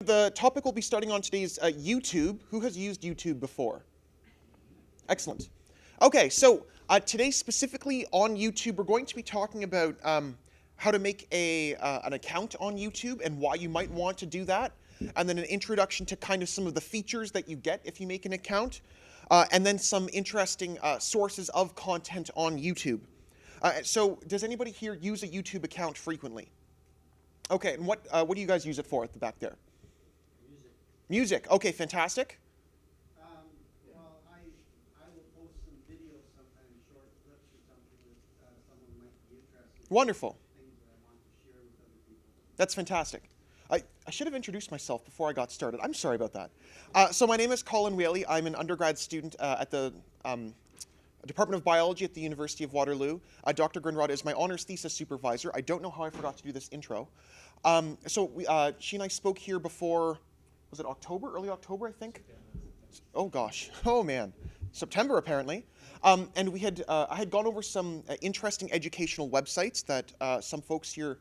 the topic we'll be starting on today is YouTube. Who has used YouTube before? Excellent. Okay, so today specifically on YouTube, we're going to be talking about how to make an account on YouTube and why you might want to do that, and then an introduction to kind of some of the features that you get if you make an account, and then some interesting sources of content on YouTube. So does anybody here use a YouTube account frequently? Okay, and what do you guys use it for at the back there? Music. Music. Okay, fantastic. Well, I will post some videos sometimes, short clips or something that someone might be interested in. Wonderful. Things that I want to share with other people. That's fantastic. I should have introduced myself before I got started. I'm sorry about that. So my name is Colin Whaley. I'm an undergrad student at the Department of Biology at the University of Waterloo. Dr. Grunrod is my honors thesis supervisor. I don't know how I forgot to do this intro. She and I spoke here before, was it October, early October, I think? Oh gosh, oh man, September apparently. And we had, I had gone over some interesting educational websites that some folks here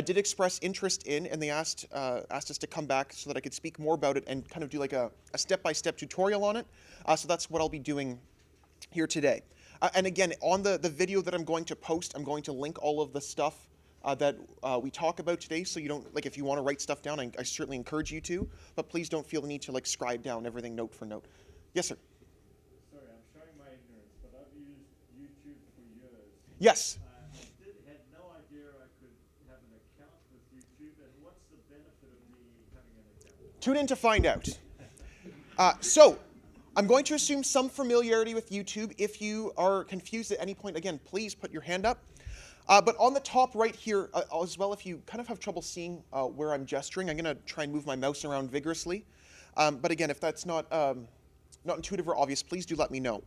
did express interest in, and they asked us to come back so that I could speak more about it and kind of do like a step-by-step tutorial on it. So that's what I'll be doing here today. And again, on the video that I'm going to post, I'm going to link all of the stuff that we talk about today, so you don't, like, if you want to write stuff down, I certainly encourage you to, but please don't feel the need to like scribe down everything note for note. Yes, sir? Sorry, I'm showing my ignorance, but I've used YouTube for years. Yes. I had no idea I could have an account with YouTube, and what's the benefit of me having an account? Tune in to find out. So, I'm going to assume some familiarity with YouTube. If you are confused at any point, again, please put your hand up. But on the top right here, as well, if you kind of have trouble seeing where I'm gesturing, I'm going to try and move my mouse around vigorously. But again, if that's not intuitive or obvious, please do let me know.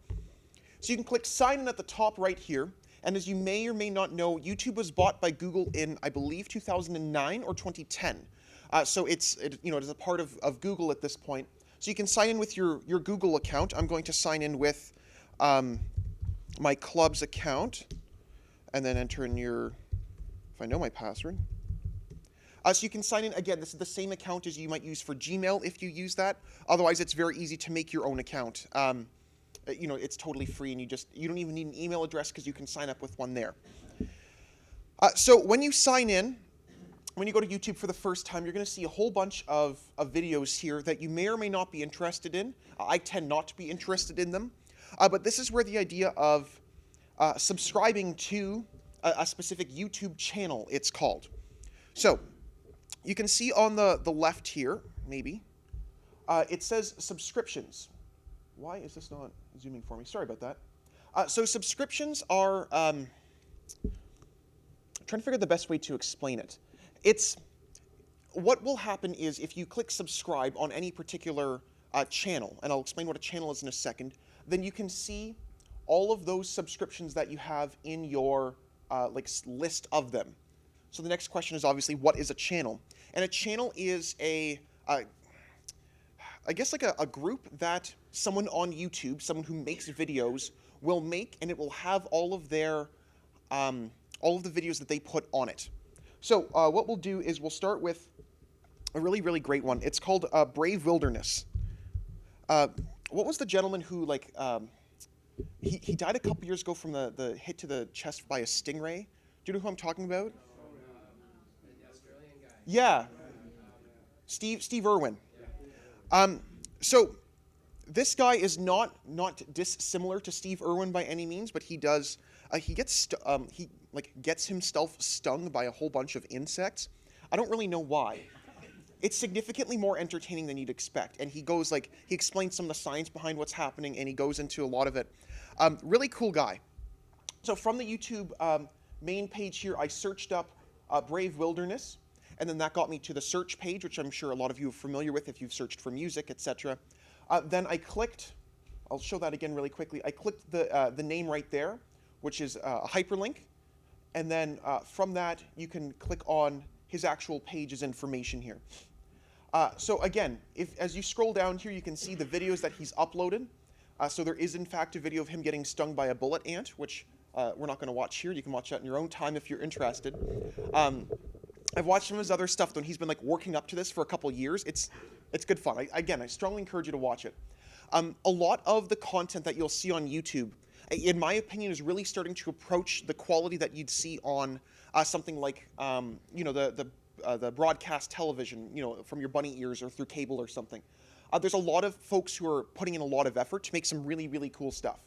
So you can click Sign In at the top right here. And as you may or may not know, YouTube was bought by Google in, I believe, 2009 or 2010. So it is a part of Google at this point. So you can sign in with your Google account. I'm going to sign in with my club's account, and then enter in if I know my password. So you can sign in, again, this is the same account as you might use for Gmail if you use that. Otherwise, it's very easy to make your own account. It's totally free, and you don't even need an email address because you can sign up with one there. So when you sign in, when you go to YouTube for the first time, you're going to see a whole bunch of videos here that you may or may not be interested in. I tend not to be interested in them. But this is where the idea of subscribing to a specific YouTube channel, it's called. So you can see on the left here, maybe, it says subscriptions. Why is this not zooming for me? Sorry about that. So subscriptions are, I'm trying to figure out the best way to explain it. What will happen is if you click subscribe on any particular channel, and I'll explain what a channel is in a second, then you can see all of those subscriptions that you have in your list of them. So the next question is obviously, what is a channel? And a channel is I guess like a group that someone on YouTube, someone who makes videos, will make, and it will have all of the videos that they put on it. So what we'll do is we'll start with a really, really great one. It's called Brave Wilderness. What was the gentleman who he died a couple years ago from the hit to the chest by a stingray? Do you know who I'm talking about? The Australian guy. Yeah. Steve Irwin. So this guy is not dissimilar to Steve Irwin by any means, but he does he gets himself stung by a whole bunch of insects. I don't really know why. It's significantly more entertaining than you'd expect, and he goes he explains some of the science behind what's happening, and he goes into a lot of it. Really cool guy. So from the YouTube main page here, I searched up Brave Wilderness, and then that got me to the search page, which I'm sure a lot of you are familiar with if you've searched for music, etc. Then I clicked, I'll show that again really quickly. I clicked the name right there, which is a hyperlink, and then from that you can click on his actual page's information here. So again, as you scroll down here, you can see the videos that he's uploaded. So there is in fact a video of him getting stung by a bullet ant, which we're not going to watch here. You can watch that in your own time if you're interested. I've watched some of his other stuff, though, and he's been like working up to this for a couple years. It's good fun. I strongly encourage you to watch it. A lot of the content that you'll see on YouTube, in my opinion, is really starting to approach the quality that you'd see on something like the broadcast television, from your bunny ears or through cable or something. There's a lot of folks who are putting in a lot of effort to make some really, really cool stuff.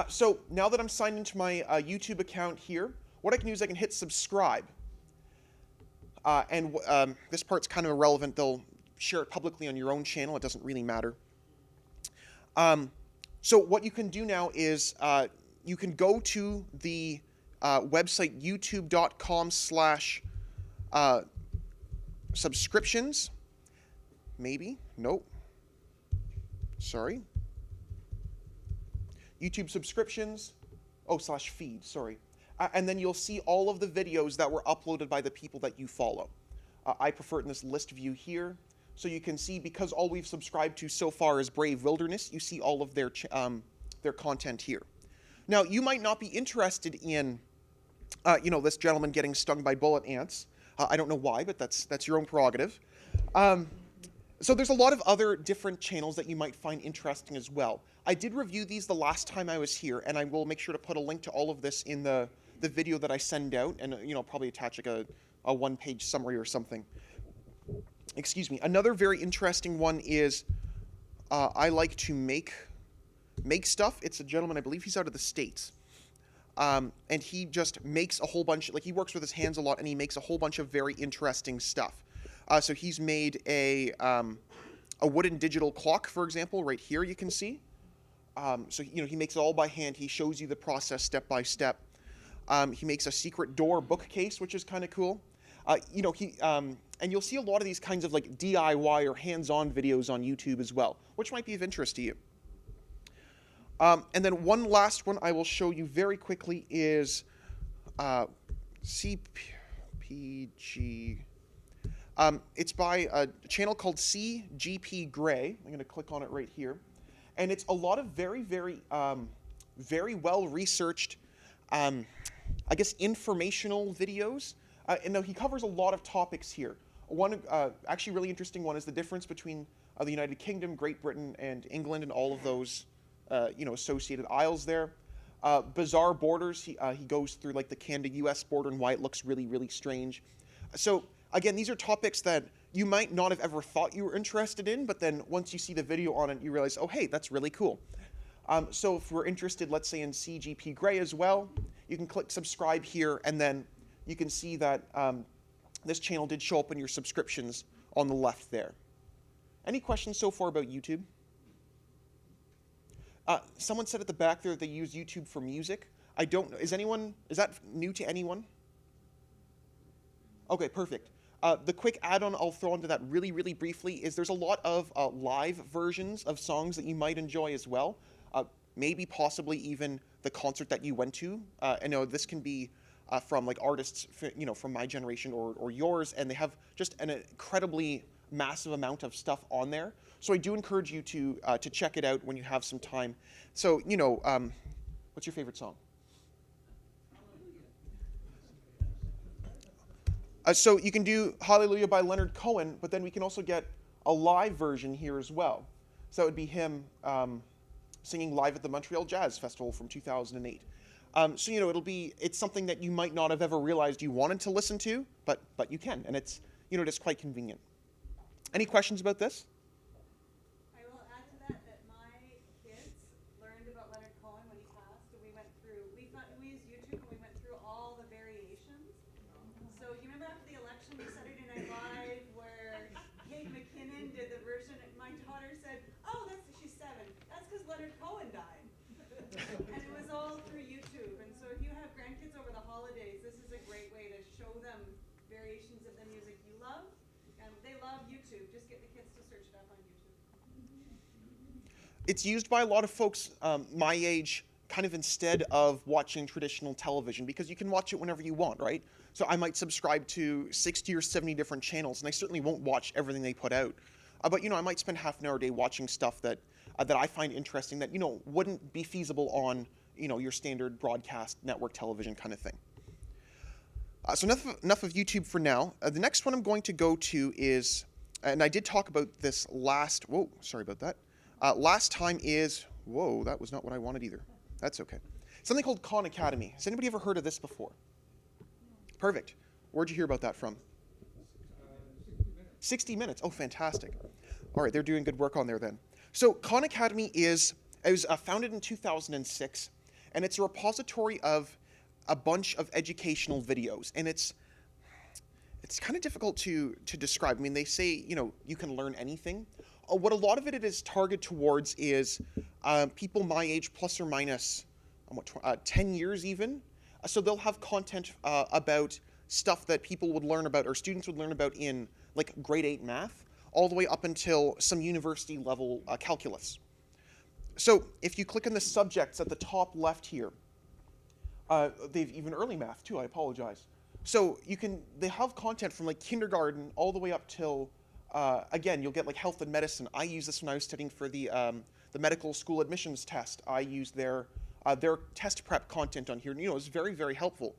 So now that I'm signed into my YouTube account here, what I can do is I can hit subscribe. This part's kind of irrelevant. They'll share it publicly on your own channel. It doesn't really matter. So what you can do now is you can go to the website youtube.com/subscriptions. Maybe. Nope. Sorry. YouTube subscriptions. Oh, /feed. Sorry. And then you'll see all of the videos that were uploaded by the people that you follow. I prefer it in this list view here. So you can see, because all we've subscribed to so far is Brave Wilderness, you see all of their content here. Now, you might not be interested in, this gentleman getting stung by bullet ants. I don't know why, but that's your own prerogative. So there's a lot of other different channels that you might find interesting as well. I did review these the last time I was here, and I will make sure to put a link to all of this in the video that I send out, and probably attach like a one-page summary or something. Excuse me. Another very interesting one is I like to make stuff. It's a gentleman, I believe he's out of the States. And he just makes a whole bunch, he works with his hands a lot, and he makes a whole bunch of very interesting stuff. So he's made a wooden digital clock, for example, right here you can see. So he makes it all by hand. He shows you the process step by step. He makes a secret door bookcase, which is kind of cool. And you'll see a lot of these kinds of DIY or hands-on videos on YouTube as well, which might be of interest to you. And then one last one I will show you very quickly is CPG. It's by a channel called CGP Grey. I'm going to click on it right here. And it's a lot of very, very, very well-researched, informational videos. And he covers a lot of topics here. One actually really interesting one is the difference between the United Kingdom, Great Britain, and England, and all of those associated isles there. Bizarre borders. He goes through the Canada-U.S. border and why it looks really, really strange. So again, these are topics that you might not have ever thought you were interested in, but then once you see the video on it, you realize, oh, hey, that's really cool. So if we're interested, let's say, in CGP Grey as well, you can click subscribe here, and then you can see that this channel did show up in your subscriptions on the left there. Any questions so far about YouTube? Someone said at the back there that they use YouTube for music. I don't know. Is that new to anyone? Okay, perfect. The quick add-on I'll throw into that really, really briefly is there's a lot of live versions of songs that you might enjoy as well. Maybe possibly even the concert that you went to. I know this can be from artists, from my generation or yours, and they have just an incredibly massive amount of stuff on there. So I do encourage you to check it out when you have some time. So, what's your favorite song? So you can do Hallelujah by Leonard Cohen, but then we can also get a live version here as well. So that would be him singing live at the Montreal Jazz Festival from 2008. So it's something that you might not have ever realized you wanted to listen to, but you can, and it's it's quite convenient. Any questions about this? I will add to that my kids learned about Leonard Cohen when he passed, and we used YouTube and we went through all the variations. So you remember after the election, Saturday Night Live, where Kate McKinnon did the version, and my daughter said, "Oh, she's 7. That's because Leonard Cohen died." And it was all through YouTube. And so if you have grandkids over the holidays, this is a great way to show them variations of the music you love. And they love YouTube. Just get the kids to search it up on YouTube. It's used by a lot of folks my age kind of instead of watching traditional television, because you can watch it whenever you want, right? So I might subscribe to 60 or 70 different channels, and I certainly won't watch everything they put out. But I might spend half an hour a day watching stuff that I find interesting that wouldn't be feasible on your standard broadcast network television kind of thing. So enough of YouTube for now. The next one I'm going to go to is, and I did talk about this last, whoa, sorry about that. Last time is, whoa, that was not what I wanted either. That's okay. Something called Khan Academy. Has anybody ever heard of this before? Perfect. Where'd you hear about that from? 60 Minutes. Oh, fantastic. All right, they're doing good work on there then. So Khan Academy it was founded in 2006, and it's a repository of a bunch of educational videos, and it's kind of difficult to describe. I mean, they say, you can learn anything. What a lot of it is targeted towards is people my age, plus or minus 10 years even. So they'll have content about stuff that people would learn about, or students would learn about in like grade 8 math, all the way up until some university level calculus. So if you click on the subjects at the top left here, they've even early math too, I apologize. So they have content from like kindergarten all the way up till, again, you'll get like health and medicine. I used this when I was studying for the medical school admissions test. I used their test prep content on here. And, it's very, very helpful.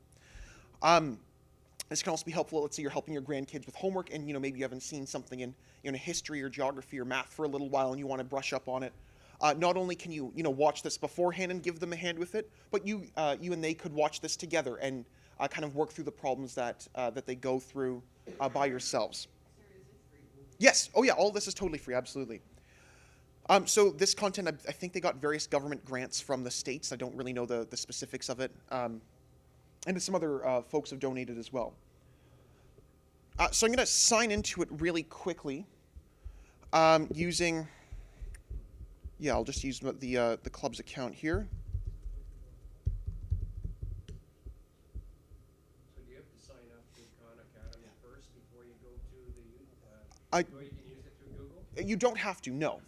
This can also be helpful, let's say you're helping your grandkids with homework and, maybe you haven't seen something in history or geography or math for a little while and you want to brush up on it. Not only can you, watch this beforehand and give them a hand with it, but you and they could watch this together and kind of work through the problems that they go through by yourselves. Yes. Oh, yeah. All of this is totally free. Absolutely. So this content, I think they got various government grants from the states. I don't really know the specifics of it. And some other folks have donated as well. So I'm going to sign into it really quickly using... Yeah, I'll just use the club's account here. So do you have to sign up to Khan Academy first before you go to the... you can use it through Google? You don't have to, no.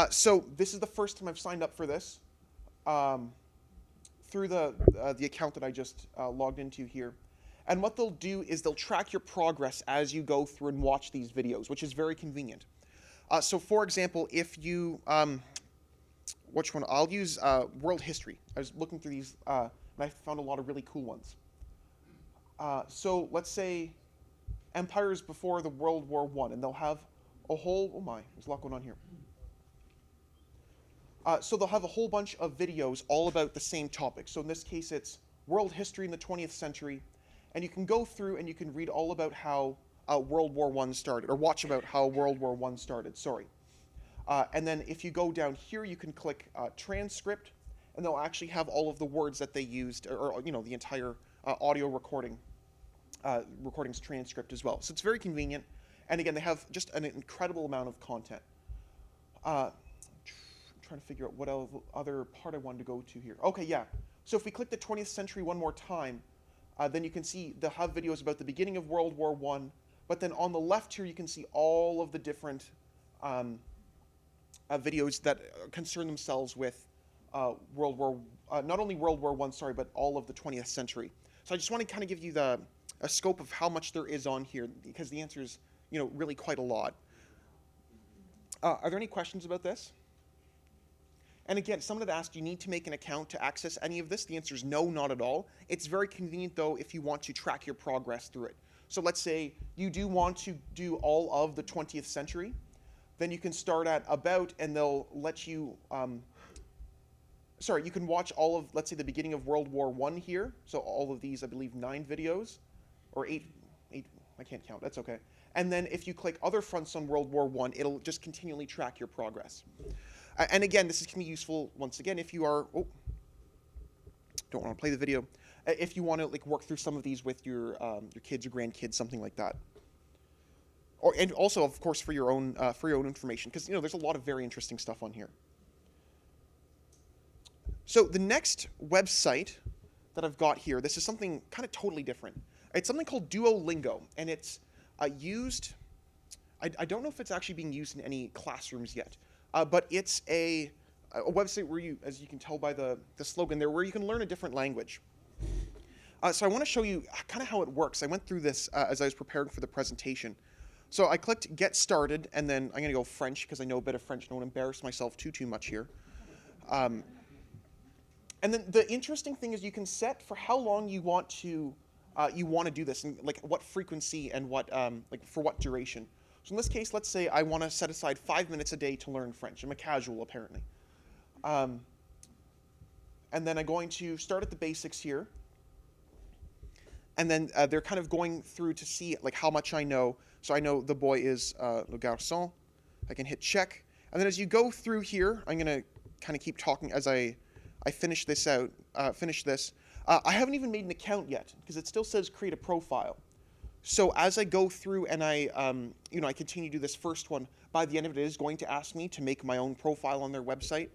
So this is the first time I've signed up for this through the account that I just logged into here. And what they'll do is they'll track your progress as you go through and watch these videos, which is very convenient. So for example, if you... which one? I'll use world history. I was looking through these, and I found a lot of really cool ones. So let's say empires before the World War I, and they'll have a whole... Oh my, there's a lot going on here. So they'll have a whole bunch of videos all about the same topic. So in this case, it's world history in the 20th century, and you can go through and you can read all about how World War I started, or watch about how World War I started, sorry. And then if you go down here, you can click transcript, and they'll actually have all of the words that they used, or the entire audio recordings transcript as well. So it's very convenient. And again, they have just an incredible amount of content. I'm trying to figure out what other part I wanted to go to here. Okay, yeah. So if we click the 20th century one more time, then you can see they'll have videos about the beginning of World War I. But then on the left here, you can see all of the different videos that concern themselves with not only World War I, sorry, but all of the 20th century. So I just want to kind of give you a scope of how much there is on here, because the answer is, really quite a lot. Are there any questions about this? And again, someone had asked, do you need to make an account to access any of this? The answer is no, not at all. It's very convenient, though, if you want to track your progress through it. So let's say you do want to do all of the 20th century. Then you can start at about, and they'll let you, you can watch all of, let's say, the beginning of World War I here. So all of these, I believe, 9 videos, or 8, I can't count, that's okay. And then if you click other fronts on World War I, it'll just continually track your progress. And again, this can be useful, once again, if you are, don't want to play the video, if you want to work through some of these with your kids or grandkids, something like that. And also, of course, for your own information, because there's a lot of very interesting stuff on here. So the next website that I've got here, this is something kind of totally different. It's something called Duolingo, and it's used. I don't know if it's actually being used in any classrooms yet, but it's a website where you, as you can tell by the slogan there, where you can learn a different language. So I want to show you kind of how it works. I went through this as I was preparing for the presentation. So I clicked Get Started, and then I'm going to go French because I know a bit of French. Don't want to embarrass myself too much here. And then the interesting thing is you can set for how long you want to you want to do this, and like what frequency and what like for what duration. So in this case, let's say I want to set aside 5 minutes a day to learn French. I'm a casual, apparently. And then I'm going to start at the basics here. And then they're kind of going through to see like how much I know. So I know the boy is le garçon. I can hit check. And then as you go through here, I'm going to kind of keep talking as I finish this out. I haven't even made an account yet because it still says create a profile. So as I go through and I continue to do this first one, by the end of it is going to ask me to make my own profile on their website.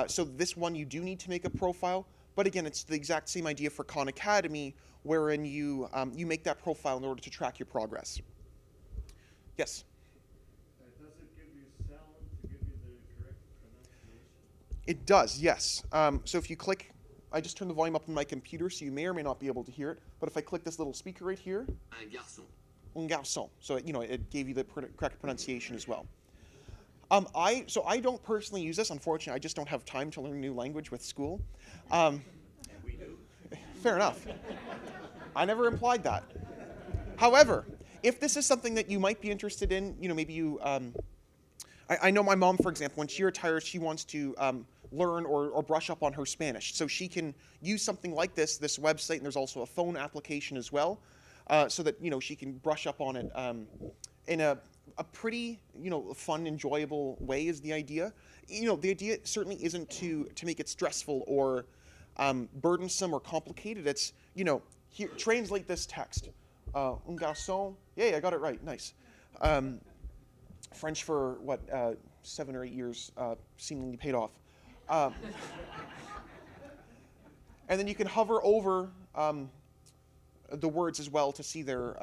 So this one you do need to make a profile, but again, it's the exact same idea for Khan Academy, wherein you make that profile in order to track your progress. Yes. Does it give you sound to give you the correct pronunciation? It does, yes. So if you click, I just turned the volume up on my computer, so you may or may not be able to hear it. But if I click this little speaker right here, Un garçon. un garçon. So it gave you the correct pronunciation as well. So I don't personally use this. Unfortunately, I just don't have time to learn a new language with school. And we do. Fair enough. I never implied that. However, if this is something that you might be interested in, maybe you. I know my mom, for example, when she retires, she wants to learn or brush up on her Spanish. So she can use something like this website, and there's also a phone application as well, so that she can brush up on it in a pretty fun, enjoyable way is the idea. The idea certainly isn't to make it stressful or burdensome or complicated. It's here, translate this text. Un garçon. Yeah, I got it right. Nice. French for 7 or 8 years seemingly paid off. And then you can hover over the words as well to see their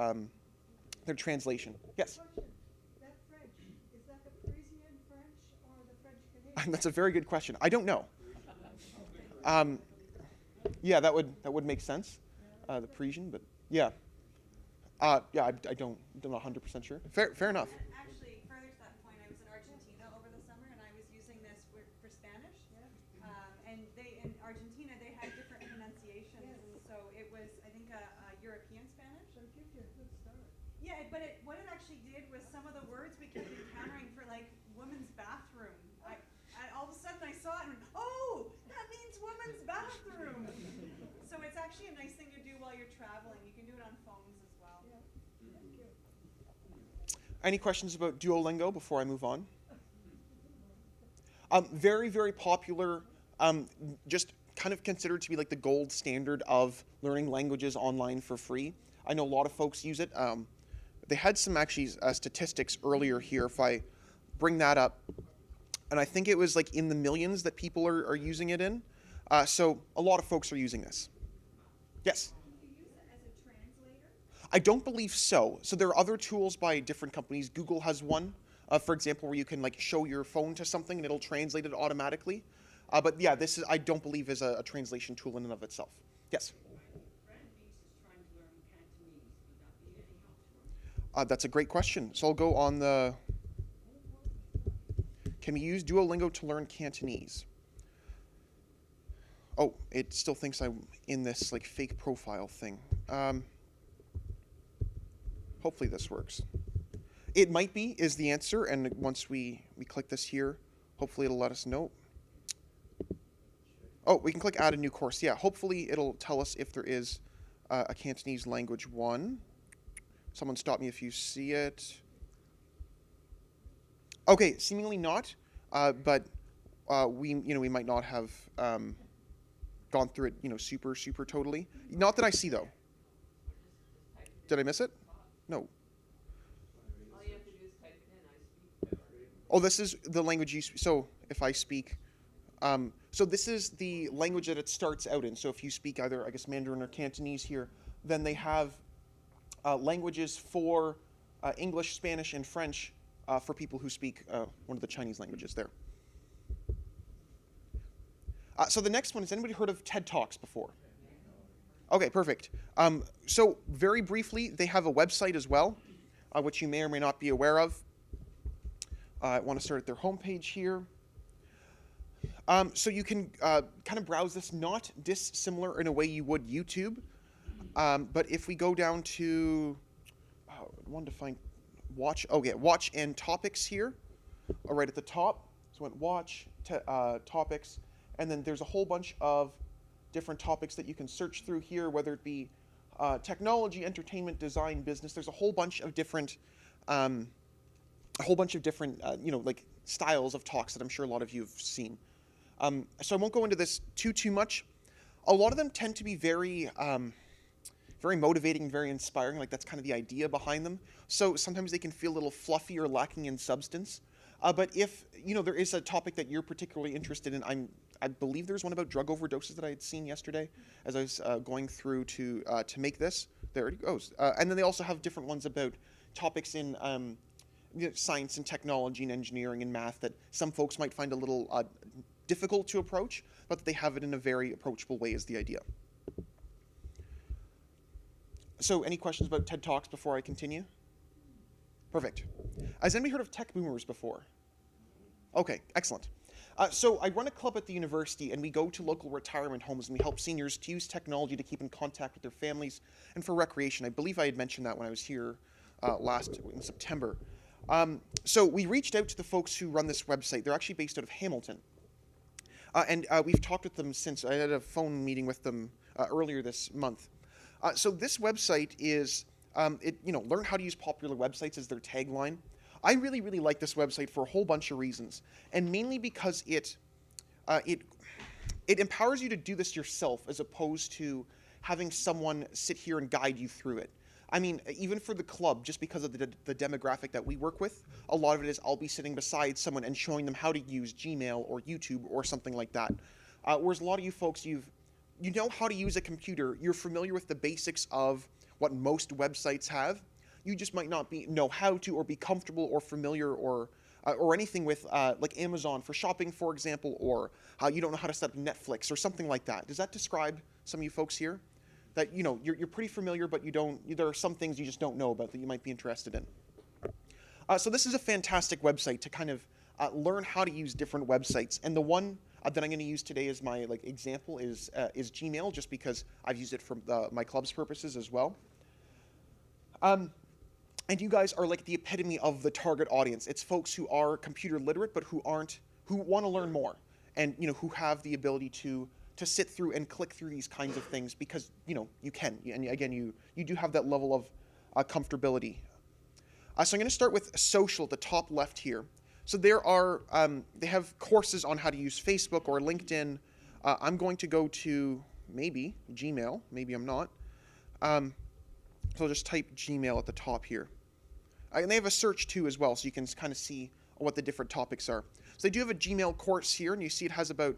translation. Yes? That French, is that the Parisian French or the French Canadian? That's a very good question. I don't know. Yeah, that would make sense. The Parisian, but yeah. I don't, I'm not 100% sure. Fair enough. Actually, further to that point, I was in Argentina over the summer, and I was using this for Spanish. And in Argentina, they had different pronunciations, and so it was, I think, a European Spanish. So it gives you a good start. Yeah, but what it actually did was some of the words we kept encountering for like women's bathroom. I all of a sudden I saw it and oh, that means women's bathroom. So it's actually a nice thing to do while you're traveling. You can do it on phones as well. Yeah. Thank you. Any questions about Duolingo before I move on? Very, very popular, just kind of considered to be like the gold standard of learning languages online for free. I know a lot of folks use it. They had some actually statistics earlier here, if I bring that up. And I think it was like in the millions that people are using it in. So a lot of folks are using this. Yes? Do you use it as a translator? I don't believe so. So there are other tools by different companies. Google has one, for example, where you can like show your phone to something and it'll translate it automatically. But yeah, this is, I don't believe is a translation tool in and of itself. Yes? That's a great question. So I'll go on the, can we use Duolingo to learn Cantonese? Oh, it still thinks I'm in this like fake profile thing. Hopefully this works. It might be is the answer, and once we click this here, hopefully it'll let us know. Oh, we can click add a new course. Yeah, hopefully it'll tell us if there is a Cantonese language one. Someone stop me if you see it. Okay, seemingly not, but we might not have gone through it super totally. Not that I see though. Did I miss it? No. All you have to do is type it in. I speak. Oh, this is the language you speak. So if I speak, so this is the language that it starts out in. So if you speak either, I guess, Mandarin or Cantonese here, then they have languages for English, Spanish, and French for people who speak one of the Chinese languages there. So the next one, has anybody heard of TED Talks before? Okay, perfect. So very briefly, they have a website as well, which you may or may not be aware of. I want to start at their homepage here. So you can kind of browse this, not dissimilar in a way you would YouTube. But if we go down to, one to find watch, oh yeah, watch and topics here, right at the top. So went watch, topics, and then there's a whole bunch of different topics that you can search through here, whether it be technology, entertainment, design, business. There's a whole bunch of different, like styles of talks that I'm sure a lot of you have seen. So I won't go into this too much. A lot of them tend to be very, very motivating, very inspiring. Like that's kind of the idea behind them. So sometimes they can feel a little fluffy or lacking in substance. But if there is a topic that you're particularly interested in, I believe there's one about drug overdoses that I had seen yesterday as I was going through to make this. There it goes. And then they also have different ones about topics in science and technology and engineering and math that some folks might find a little difficult to approach, but that they have it in a very approachable way is the idea. So any questions about TED Talks before I continue? Perfect. Has anybody heard of tech boomers before? Okay, excellent. So I run a club at the university, and we go to local retirement homes, and we help seniors to use technology to keep in contact with their families and for recreation. I believe I had mentioned that when I was here last in September. So we reached out to the folks who run this website. They're actually based out of Hamilton. And we've talked with them since. I had a phone meeting with them earlier this month. So this website is, learn how to use popular websites is their tagline. I really, really like this website for a whole bunch of reasons, and mainly because it empowers you to do this yourself as opposed to having someone sit here and guide you through it. I mean, even for the club, just because of the demographic that we work with, a lot of it is I'll be sitting beside someone and showing them how to use Gmail or YouTube or something like that. Whereas a lot of you folks, you know how to use a computer, you're familiar with the basics of what most websites have. You just might not know how to or be comfortable or familiar or anything with like Amazon for shopping, for example, or you don't know how to set up Netflix or something like that. Does that describe some of you folks here? That you're pretty familiar, but there are some things you just don't know about that you might be interested in. So this is a fantastic website to kind of learn how to use different websites. And the one that I'm going to use today as my example is Gmail, just because I've used it for my club's purposes as well. And you guys are like the epitome of the target audience. It's folks who are computer literate, but who want to learn more, and who have the ability to sit through and click through these kinds of things because you can. And again, you do have that level of comfortability. So I'm going to start with social at the top left here. So there are they have courses on how to use Facebook or LinkedIn. I'm going to go to maybe Gmail. Maybe I'm not. So I'll just type Gmail at the top here. And they have a search too as well, so you can kind of see what the different topics are. So they do have a Gmail course here, and you see it has about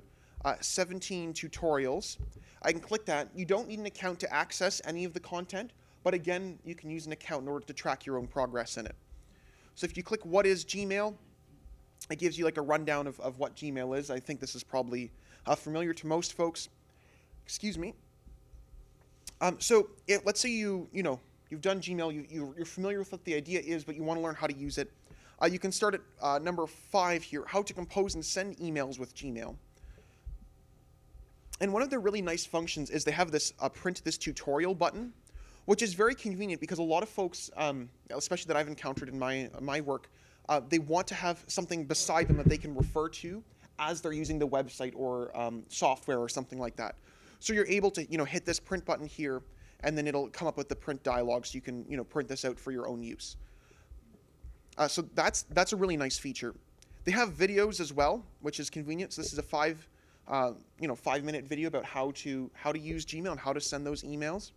17 tutorials. I can click that. You don't need an account to access any of the content, but again, you can use an account in order to track your own progress in it. So if you click what is Gmail, it gives you like a rundown of what Gmail is. I think this is probably familiar to most folks. Excuse me. So let's say you've done Gmail, you're familiar with what the idea is, but you want to learn how to use it. You can start at number 5 here, how to compose and send emails with Gmail. And one of their really nice functions is they have this print this tutorial button, which is very convenient because a lot of folks, especially that I've encountered in my work, they want to have something beside them that they can refer to as they're using the website or software or something like that. So you're able to hit this print button here, and then it'll come up with the print dialog, so you can print this out for your own use. So that's a really nice feature. They have videos as well, which is convenient. So this is a 5-minute video about how to use Gmail and how to send those emails.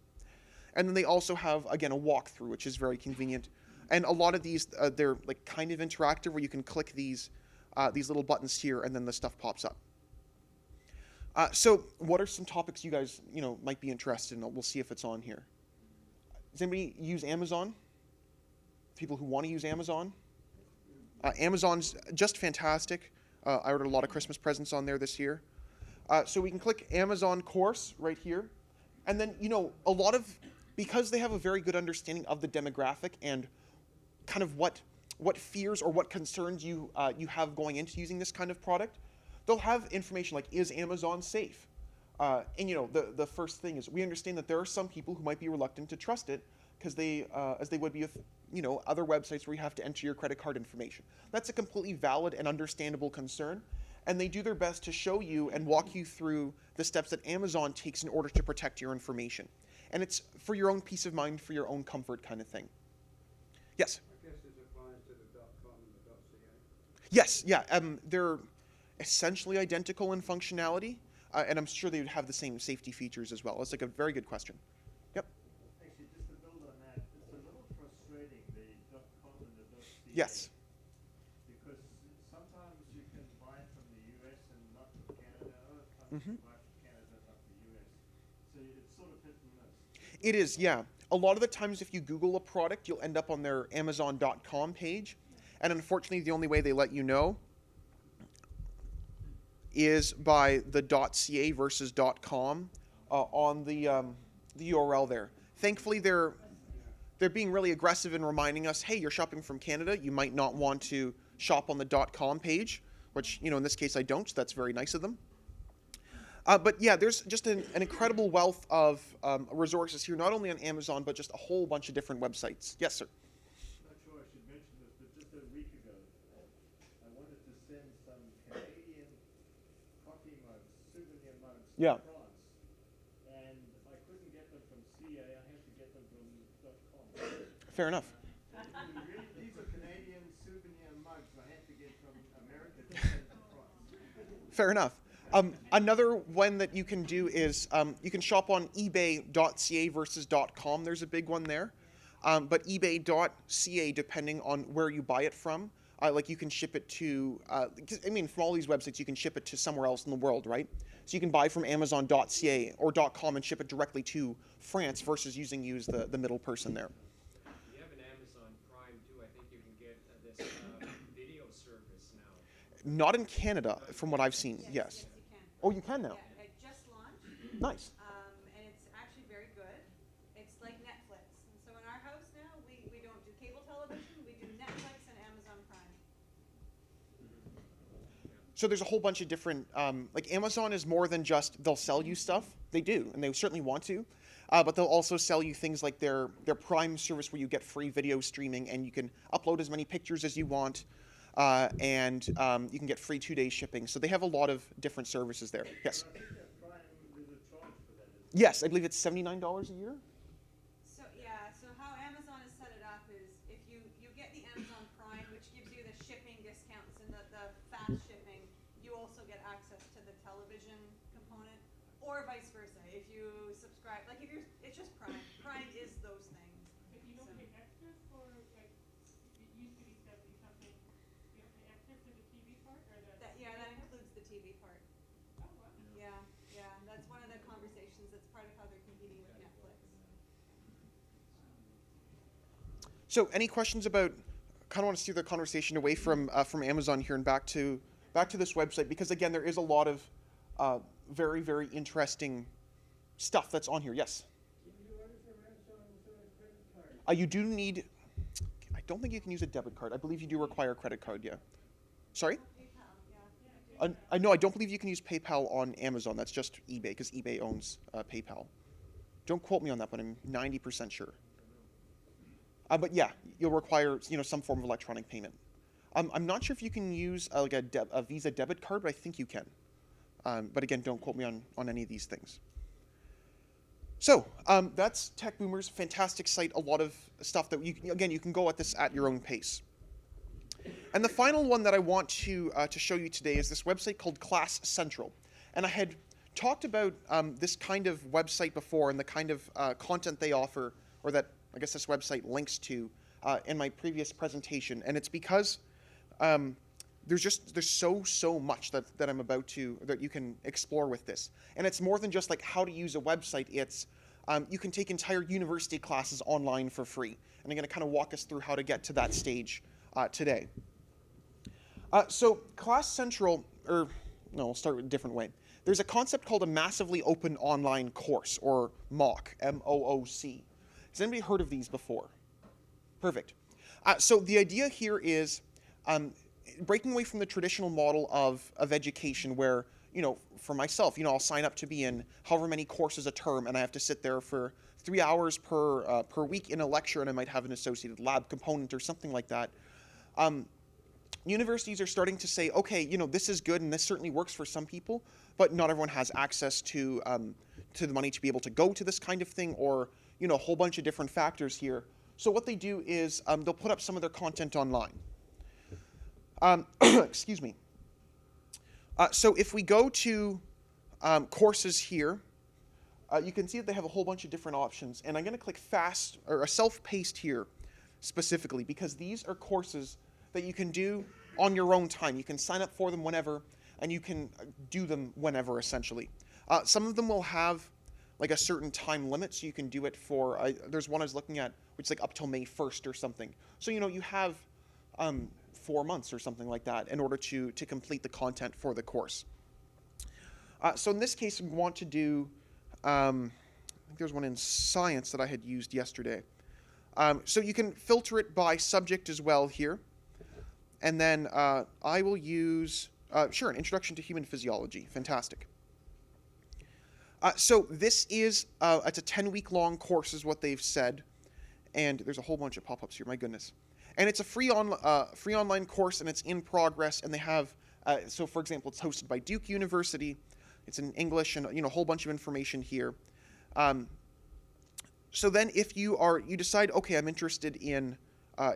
And then they also have, again, a walkthrough, which is very convenient. And a lot of these, they're like kind of interactive, where you can click these little buttons here, and then the stuff pops up. So what are some topics you guys might be interested in? We'll see if it's on here. Does anybody use Amazon? People who want to use Amazon? Amazon's just fantastic. I ordered a lot of Christmas presents on there this year. So we can click Amazon course right here. And then, because they have a very good understanding of the demographic and kind of what fears or what concerns you have going into using this kind of product, they'll have information like, is Amazon safe? And the first thing is we understand that there are some people who might be reluctant to trust it because as they would be with other websites where you have to enter your credit card information. That's a completely valid and understandable concern, and they do their best to show you and walk you through the steps that Amazon takes in order to protect your information. And it's for your own peace of mind, for your own comfort kind of thing. Yes? I guess this applies to the .com and the .ca. Yes, yeah. They're essentially identical in functionality, and I'm sure they would have the same safety features as well. It's like a very good question. Yep. Actually, just to build on that, it's a little frustrating, the .com and the .ca. Yes. Because sometimes you can buy it from the US and not from Canada. Other times you buy it from Canada, not from the US. So it's sort of hit and miss. It is, yeah. A lot of the times if you Google a product, you'll end up on their Amazon.com page. And unfortunately, the only way they let you know is by the .ca versus .com on the URL there. Thankfully, they're being really aggressive in reminding us, hey, you're shopping from Canada. You might not want to shop on the .com page, which, in this case I don't, so that's very nice of them. But yeah, there's just an incredible wealth of resources here, not only on Amazon, but just a whole bunch of different websites. Yes, sir. Not sure I should mention this, but just a week ago, I wanted to send some Canadian coffee mugs, souvenir mugs Yeah. to France. And I couldn't get them from CA, I had to get them from .com. Fair enough. These are Canadian souvenir mugs I had to get from America to send to France. Fair enough. Another one that you can do is you can shop on ebay.ca versus .com. There's a big one there. But ebay.ca, depending on where you buy it from, like you can ship it to, from all these websites, you can ship it to somewhere else in the world, right? So you can buy from amazon.ca or .com and ship it directly to France versus using you as the middle person there. You have an Amazon Prime too. I think you can get this video service now. Not in Canada, from what I've seen, yes. Yes, you can. Oh, you can now? Yeah, it just launched, Nice. and it's actually very good. It's like Netflix. And so in our house now, we don't do cable television, we do Netflix and Amazon Prime. So there's a whole bunch of different, like Amazon is more than just they'll sell you stuff. They do, and they certainly want to. But they'll also sell you things like their Prime service where you get free video streaming and you can upload as many pictures as you want. And you can get free 2-day shipping. So they have a lot of different services there. Yes? I think that Prime, there's a charge for that, isn't Yes, I believe it's $79 a year. So how Amazon has set it up is if you get the Amazon Prime, which gives you the shipping discounts and the fast shipping, you also get access to the television component, or vice versa. If you subscribe, like it's just Prime. Prime is those things. If you don't So- pay extra for, like, it used to be 70 something, you have to pay extra for the TV part or the? That includes the TV part. Oh, wow. Yeah, that's one of the conversations. That's part of how they're competing with Netflix. So any questions about, kind of want to steer the conversation away from Amazon here and back to this website, because again, there is a lot of very, very interesting stuff that's on here. Yes? Can you order from Amazon without a credit card? You do need, I don't think you can use a debit card. I believe you do require a credit card, yeah. Sorry? PayPal, yeah. No, I don't believe you can use PayPal on Amazon. That's just eBay, because eBay owns PayPal. Don't quote me on that, but I'm 90% sure. But yeah, you'll require some form of electronic payment. I'm not sure if you can use like a Visa debit card, but I think you can. But again, don't quote me on any of these things. So that's Tech Boomers, fantastic site. A lot of stuff that you can go at this at your own pace. And the final one that I want to show you today is this website called Class Central. And I had talked about this kind of website before and the kind of content they offer, or that I guess this website links to in my previous presentation. And it's because there's so much that I'm about to, that you can explore with this. And it's more than just like how to use a website. It's you can take entire university classes online for free. And I'm going to kind of walk us through how to get to that stage today. So Class Central, I'll start with a different way. There's a concept called a massively open online course, or MOOC, M-O-O-C. Has anybody heard of these before? Perfect. So the idea here is breaking away from the traditional model of education where for myself, I'll sign up to be in however many courses a term, and I have to sit there for 3 hours per week in a lecture, and I might have an associated lab component or something like that. Universities are starting to say, okay, this is good and this certainly works for some people, but not everyone has access to the money to be able to go to this kind of thing, or a whole bunch of different factors here. So what they do is they'll put up some of their content online. Excuse me. So if we go to courses here, you can see that they have a whole bunch of different options, and I'm going to click fast or self-paced here specifically because these are courses that you can do on your own time. You can sign up for them whenever, and you can do them whenever, essentially. Some of them will have like a certain time limit, so you can do it for, there's one I was looking at, which is like up till May 1st or something. So, you have 4 months or something like that in order to complete the content for the course. So in this case, we want to do, I think there's one in science that I had used yesterday. So you can filter it by subject as well here. And then I will use, an introduction to human physiology. Fantastic. So this is, it's a 10-week long course is what they've said. And there's a whole bunch of pop-ups here, my goodness. And it's a free online course, and it's in progress. And they have, so for example, it's hosted by Duke University. It's in English, and a whole bunch of information here. So then if you decide, okay, I'm interested in,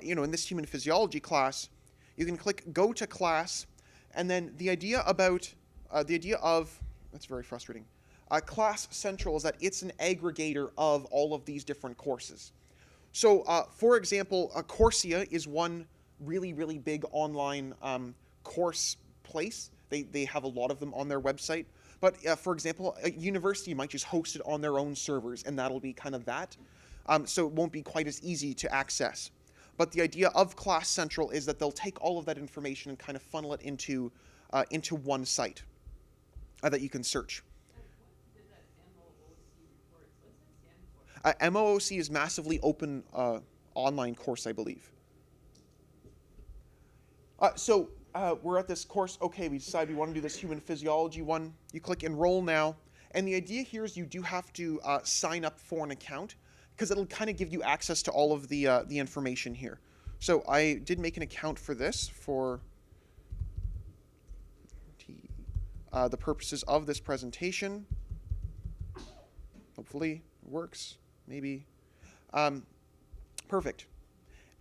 in this human physiology class, you can click Go to Class, and then the idea of, that's very frustrating, Class Central is that it's an aggregator of all of these different courses. So, for example, Coursera is one really, really big online course place. They have a lot of them on their website. But, for example, a university might just host it on their own servers, and that'll be kind of that. So it won't be quite as easy to access. But the idea of Class Central is that they'll take all of that information and kind of funnel it into one site that you can search. What did that MOOC reports? What's that stand for? MOOC is Massively Open Online Course, I believe. So we're at this course. Okay, we decide we want to do this human physiology one. You click Enroll Now. And the idea here is you do have to sign up for an account, because it'll kind of give you access to all of the information here. So I did make an account for this for the purposes of this presentation. Hopefully it works. Maybe. Perfect.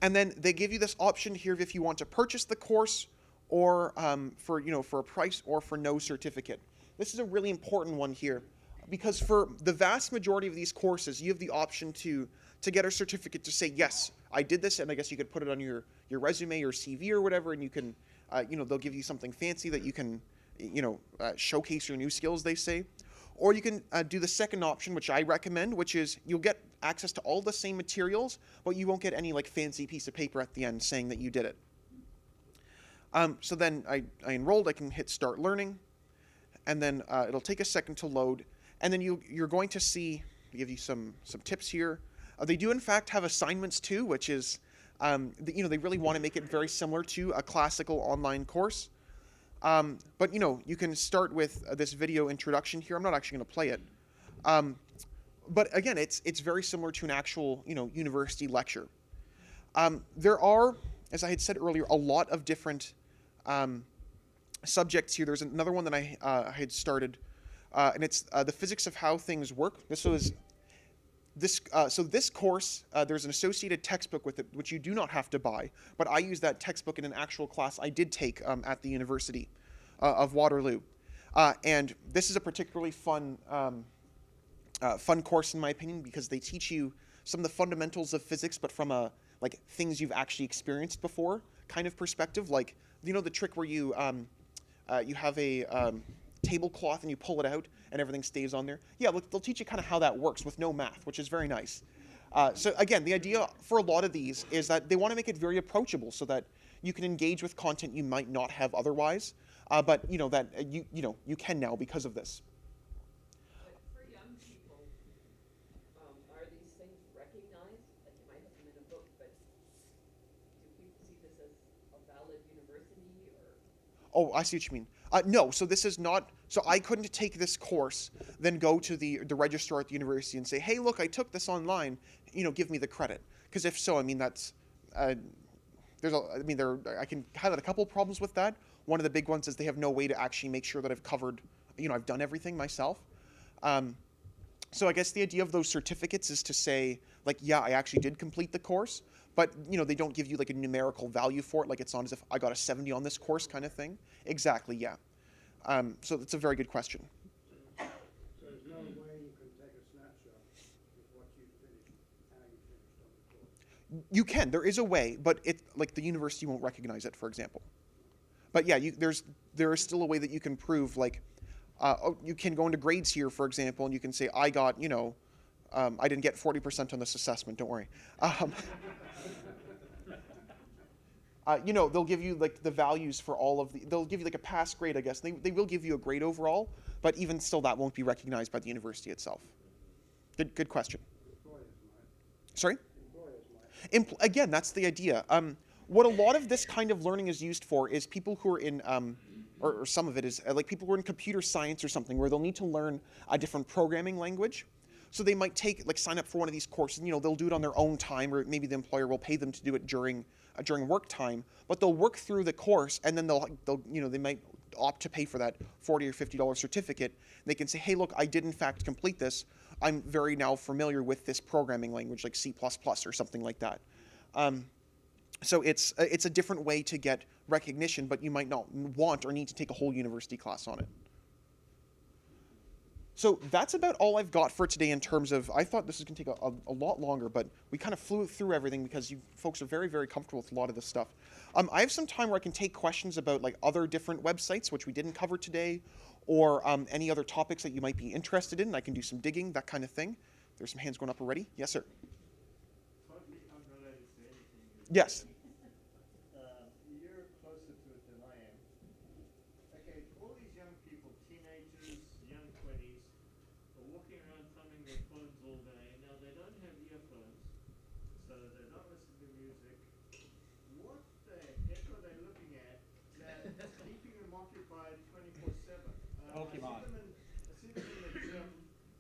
And then they give you this option here if you want to purchase the course, or for a price, or for no certificate. This is a really important one here, because for the vast majority of these courses, you have the option to get a certificate to say, yes, I did this, and I guess you could put it on your resume or CV or whatever, and you can, they'll give you something fancy that you can, showcase your new skills, they say. Or you can do the second option, which I recommend, which is you'll get access to all the same materials, but you won't get any fancy piece of paper at the end saying that you did it. So then I enrolled. I can hit Start Learning, and then it'll take a second to load. And then you're going to see, I'll give you some tips here. They do in fact have assignments too, which is, they really want to make it very similar to a classical online course. But you can start with this video introduction here. I'm not actually going to play it. But again, it's very similar to an actual university lecture. There are, as I had said earlier, a lot of different subjects here. There's another one that I had started. And it's the physics of how things work. So this course, there's an associated textbook with it, which you do not have to buy. But I use that textbook in an actual class I did take at the University of Waterloo. And this is a particularly fun course, in my opinion, because they teach you some of the fundamentals of physics, but from a things you've actually experienced before kind of perspective. Like, the trick where you have a tablecloth and you pull it out and everything stays on there. Yeah, they'll teach you kind of how that works with no math, which is very nice. So again, the idea for a lot of these is that they want to make it very approachable so that you can engage with content you might not have otherwise, but that you can now because of this. But for young people, are these things recognized? Like, you might have them in a book, but do people see this as a valid university, or? Oh, I see what you mean. No, so this is not. So I couldn't take this course, then go to the registrar at the university and say, "Hey, look, I took this online. Give me the credit." Because if so, I mean that's I can highlight a couple problems with that. One of the big ones is they have no way to actually make sure that I've covered, I've done everything myself. So I guess the idea of those certificates is to say, like, yeah, I actually did complete the course, but they don't give you like a numerical value for it. Like it's not as if I got a 70 on this course kind of thing. Exactly, yeah. So that's a very good question. So there's no way you can take a snapshot of what you finished, how you finished on the course? You can. There is a way, but the university won't recognize it, for example. But yeah, there is still a way that you can prove, like, you can go into grades here, for example, and you can say, I got, I didn't get 40% on this assessment, don't worry. They'll give you like the values for all of they'll give you like a pass grade, I guess. They will give you a grade overall, but even still that won't be recognized by the university itself. Good question. Sorry? Again, that's the idea. What a lot of this kind of learning is used for is people who are in, or some of it is like people who are in computer science or something, where they'll need to learn a different programming language. So they might sign up for one of these courses, and they'll do it on their own time, or maybe the employer will pay them to do it during work time. But they'll work through the course, and then they might opt to pay for that $40 or $50 certificate. They can say, hey, look, I did in fact complete this. I'm very now familiar with this programming language, like C++ or something like that. So it's a different way to get recognition, but you might not want or need to take a whole university class on it. So that's about all I've got for today in terms of, I thought this was going to take a lot longer, but we kind of flew through everything because you folks are very, very comfortable with a lot of this stuff. I have some time where I can take questions about like other different websites, which we didn't cover today, or any other topics that you might be interested in. I can do some digging, that kind of thing. There's some hands going up already. Yes, sir. Totally unrelated to anything. Yes. You're closer to it than I am. Okay, all these young people, teenagers, young 20s, are walking around thumbing their phones all day. Now, they don't have earphones, so they're not listening to music. What the heck are they looking at that's keeping them occupied 24/7? Pokemon. I see them in the gym,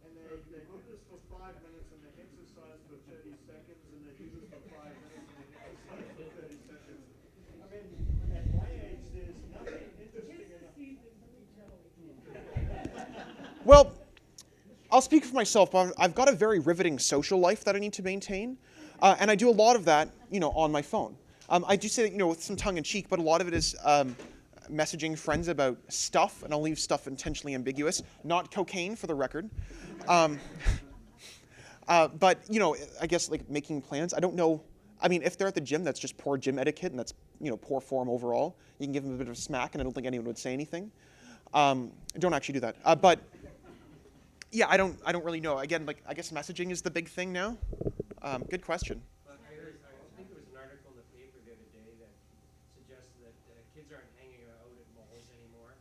and they do this for 5 minutes, and they exercise for 30 seconds, and they do this for 5 minutes, and they exercise for 30 seconds. I mean, at my age, there's nothing interesting enough. Well, I'll speak for myself. I've got a very riveting social life that I need to maintain, and I do a lot of that, on my phone. I do say that, with some tongue in cheek, but a lot of it is messaging friends about stuff, and I'll leave stuff intentionally ambiguous. Not cocaine, for the record. But I guess like making plans. I don't know. I mean, if they're at the gym, that's just poor gym etiquette, and that's poor form overall. You can give them a bit of a smack, and I don't think anyone would say anything. Don't actually do that. But yeah, I don't really know. Again, like I guess messaging is the big thing now. Good question. Well, I think there was an article in the paper the other day that suggested that kids aren't hanging out at malls anymore.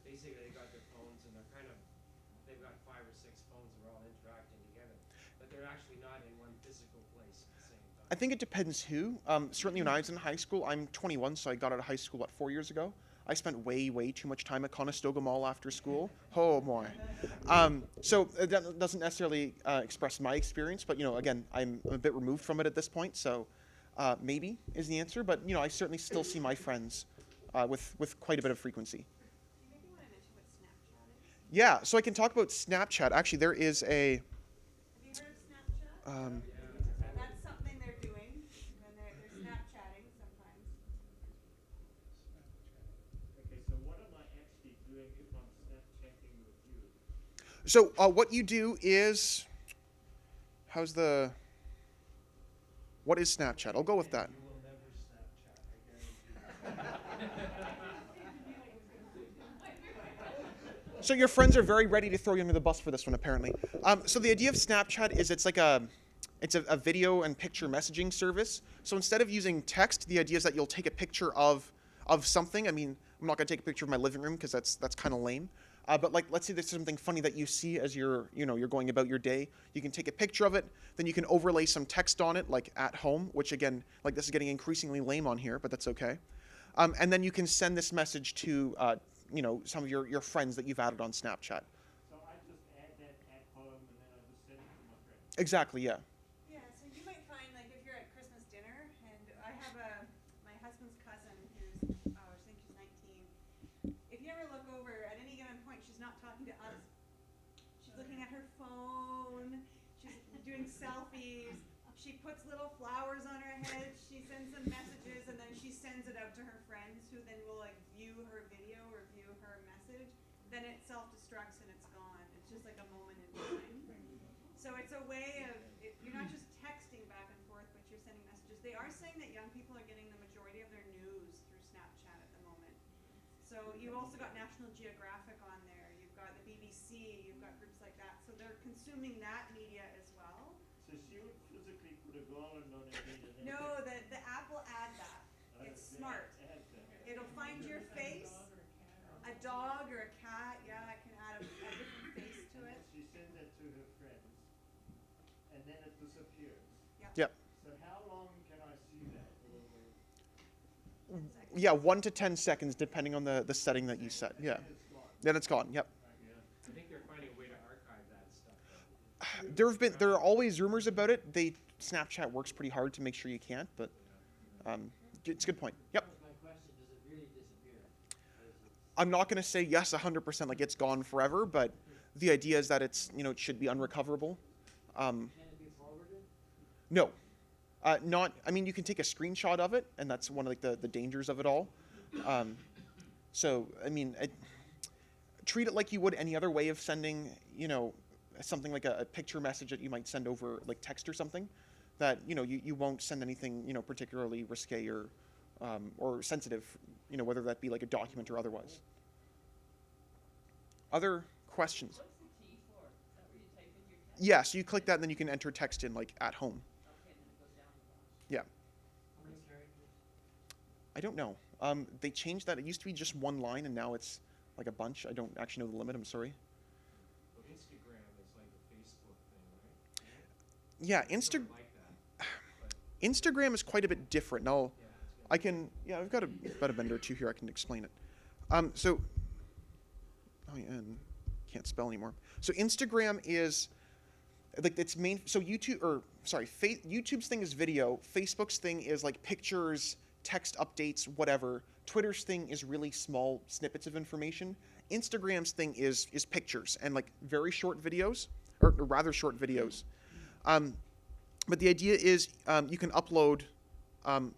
Basically, they got their phones and they've got 5 or 6 phones and they're all interacting together. But they're actually not in one physical place at the same time. I think it depends who. Certainly when I was in high school, I'm 21, so I got out of high school, 4 years ago? I spent way, way too much time at Conestoga Mall after school. Oh, boy. So that doesn't necessarily express my experience, but, again, I'm a bit removed from it at this point, so maybe is the answer. But, I certainly still see my friends with quite a bit of frequency. Do you maybe want to mention what Snapchat is? Yeah, so I can talk about Snapchat. Actually, there is a... Have you heard of Snapchat? That's something they're doing, and they're Snapchatting sometimes. Okay, so what am I actually doing if I'm Snapchatting with you? So what you do is... What is Snapchat? I'll go with that. You will never Snapchat, I guarantee you. So your friends are very ready to throw you under the bus for this one, apparently. So the idea of Snapchat is it's a video and picture messaging service. So instead of using text, the idea is that you'll take a picture of something. I mean, I'm not going to take a picture of my living room because that's kind of lame. But like, let's say there's something funny that you see as you're going about your day. You can take a picture of it, then you can overlay some text on it, like at home, which again, like this is getting increasingly lame on here, but that's okay. And then you can send this message to some of your friends that you've added on Snapchat. So I just add that at home and then I just send it to my friends. Exactly, yeah. Yeah, so you might find, like, if you're at Christmas dinner, and I have my husband's cousin who's, I think she's 19. If you ever look over, at any given point, she's not talking to us. She's looking at her phone, she's doing selfies, she puts little flowers on her head, she sends them messages, and then she sends it out to her friends, who then will, like, view her video or view her message. Then it self-destructs and it's gone. It's just like a moment in time. So it's a way of, you're not just texting back and forth, but you're sending messages. They are saying that young people are getting the majority of their news through Snapchat at the moment. So you've also got National Geographic on there. You've got the BBC. You've got groups like that. So they're consuming that media as well. So she would physically put a garland on her head and then. No, the app will add that. It's the smart. app adds that. It'll find your face. A dog or a cat, yeah, it can add a different face to it. She sends it to her friends and then it disappears. Yep. So how long can I see that? Or 10 seconds. Yeah, 1 to 10 seconds, depending on the setting that you set. Yeah. it's gone? Then it's gone. Yep. I think they're finding a way to archive that stuff. There are always rumors about it. Snapchat works pretty hard to make sure you can't, but it's a good point. Yep. That was my question. Does it really disappear? I'm not going to say yes 100% like it's gone forever, but the idea is that it should be unrecoverable. Can it be forwarded? No. I mean, you can take a screenshot of it, and that's one of like the dangers of it all. So, I mean, treat it like you would any other way of sending, something like a picture message that you might send over like text or something, that, you won't send anything, particularly risque or sensitive, whether that be like a document or otherwise. Other questions? What's the key for? Is that where you type in your text? Yeah, so you click that and then you can enter text in like at home. Okay, and then it goes down the box. Yeah. How many characters? I don't know. They changed that. It used to be just one line and now it's like a bunch. I don't actually know the limit. I'm sorry. Well, Instagram is like the Facebook thing, right? Yeah, Sort of like that. But Instagram is quite a bit different. Now, yeah, it's gonna I've got a vendor too here. I can explain it. And can't spell anymore. So Instagram is like its main. So YouTube's thing is video. Facebook's thing is like pictures, text updates, whatever. Twitter's thing is really small snippets of information. Instagram's thing is pictures and like very short videos, or rather short videos. But the idea is you can upload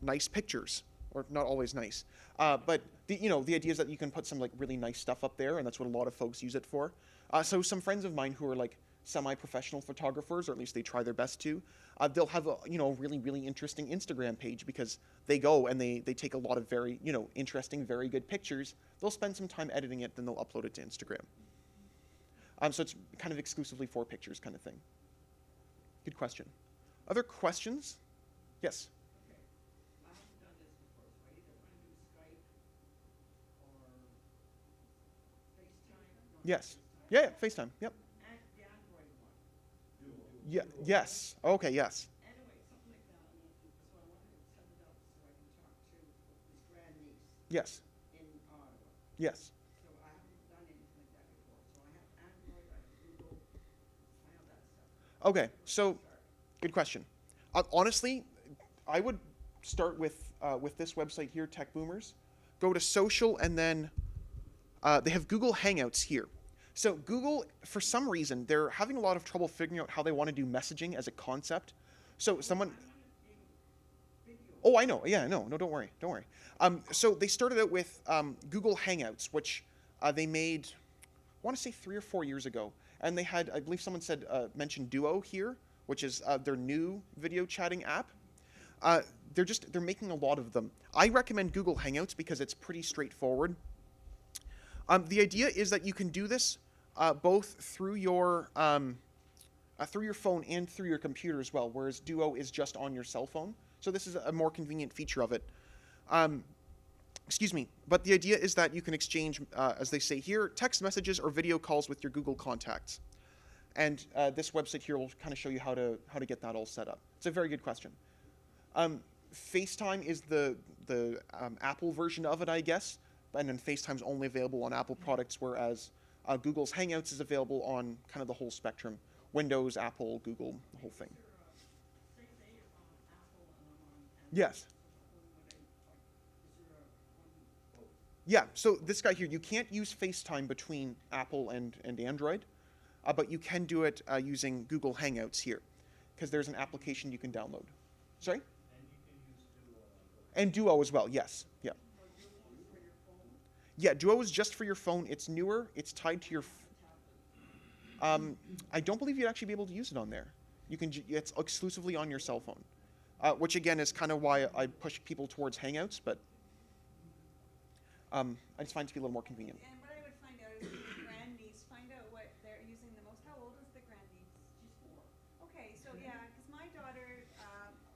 nice pictures, or not always nice. But the idea is that you can put some like really nice stuff up there, and that's what a lot of folks use it for. So some friends of mine who are like semi-professional photographers, or at least they try their best to, they'll have a really, really interesting Instagram page because they go and they take a lot of very interesting, very good pictures. They'll spend some time editing it, then they'll upload it to Instagram. So it's kind of exclusively for pictures kind of thing. Good question. Other questions? Yes. Okay. I haven't done this before, so I either want to do Skype or FaceTime. No, Yes. FaceTime. Yeah, FaceTime. Yep. And the Android one. Yeah. Yes. Okay. Yes. Anyway, something like that. So I want to set it up so I can talk to his grandniece Yes. in Ottawa. Yes. So I haven't done anything like that before. So I have Android, I have Google, I have that stuff. Okay. So, good question. Honestly, I would start with this website here, Tech Boomers. Go to social, and then they have Google Hangouts here. So Google, for some reason, they're having a lot of trouble figuring out how they want to do messaging as a concept. So someone. Oh, I know. Yeah, no, don't worry. So they started out with Google Hangouts, which they made, I want to say 3 or 4 years ago. And they had, I believe someone mentioned Duo here, which is their new video chatting app. They're making a lot of them. I recommend Google Hangouts because it's pretty straightforward. The idea is that you can do this both through your phone and through your computer as well, whereas Duo is just on your cell phone. So this is a more convenient feature of it. Excuse me. But the idea is that you can exchange, as they say here, text messages or video calls with your Google contacts. And this website here will kind of show you how to get that all set up. It's a very good question. FaceTime is the Apple version of it, I guess. and then FaceTime's only available on Apple products, whereas Google's Hangouts is available on kind of the whole spectrum: Windows, Apple, Google, the whole thing. Say you're on Apple and I'm on Android. Yes. Yeah, so this guy here, you can't use FaceTime between Apple and Android, but you can do it using Google Hangouts here, because there's an application you can download. Sorry? And Duo as well, yes. Yeah. Yeah, Duo is just for your phone. It's newer. It's tied to your... I don't believe you'd actually be able to use it on there. It's exclusively on your cell phone, which again is kind of why I push people towards Hangouts, but I just find it to be a little more convenient. And what I would find out is the grandniece, find out what they're using the most. How old is the grandniece? She's 4. Okay, so yeah, because my daughter,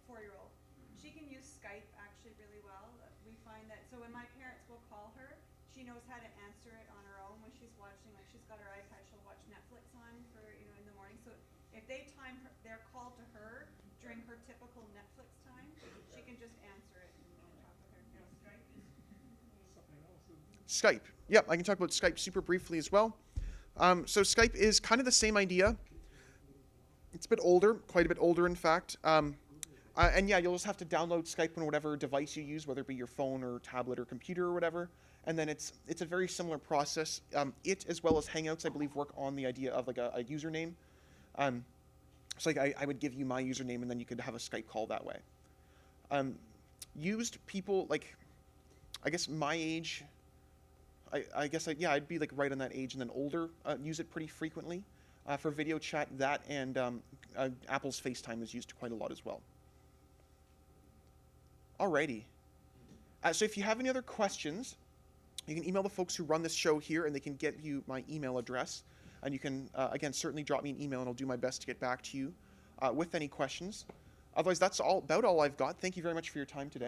4-year-old, she can use Skype actually really well. We find that, so when my parents will call her, she knows how to answer it on her own when she's watching, like she's got her iPad, she'll watch Netflix on for, in the morning. So if they time their call to her during her typical Netflix time, she can just answer it and talk with her. Skype is Skype. Yep, I can talk about Skype super briefly as well. So Skype is kind of the same idea. It's a bit older, quite a bit older in fact. And yeah, you'll just have to download Skype on whatever device you use, whether it be your phone or tablet or computer or whatever. And then it's a very similar process. It, as well as Hangouts, I believe, work on the idea of like a username. So like I would give you my username, and then you could have a Skype call that way. Used people, like, I guess my age, I guess, yeah, I'd be like right on that age, and then older use it pretty frequently. For video chat, that and Apple's FaceTime is used quite a lot as well. Alrighty. So if you have any other questions, you can email the folks who run this show here, and they can get you my email address. And you can, again, certainly drop me an email, and I'll do my best to get back to you with any questions. Otherwise, that's about all I've got. Thank you very much for your time today.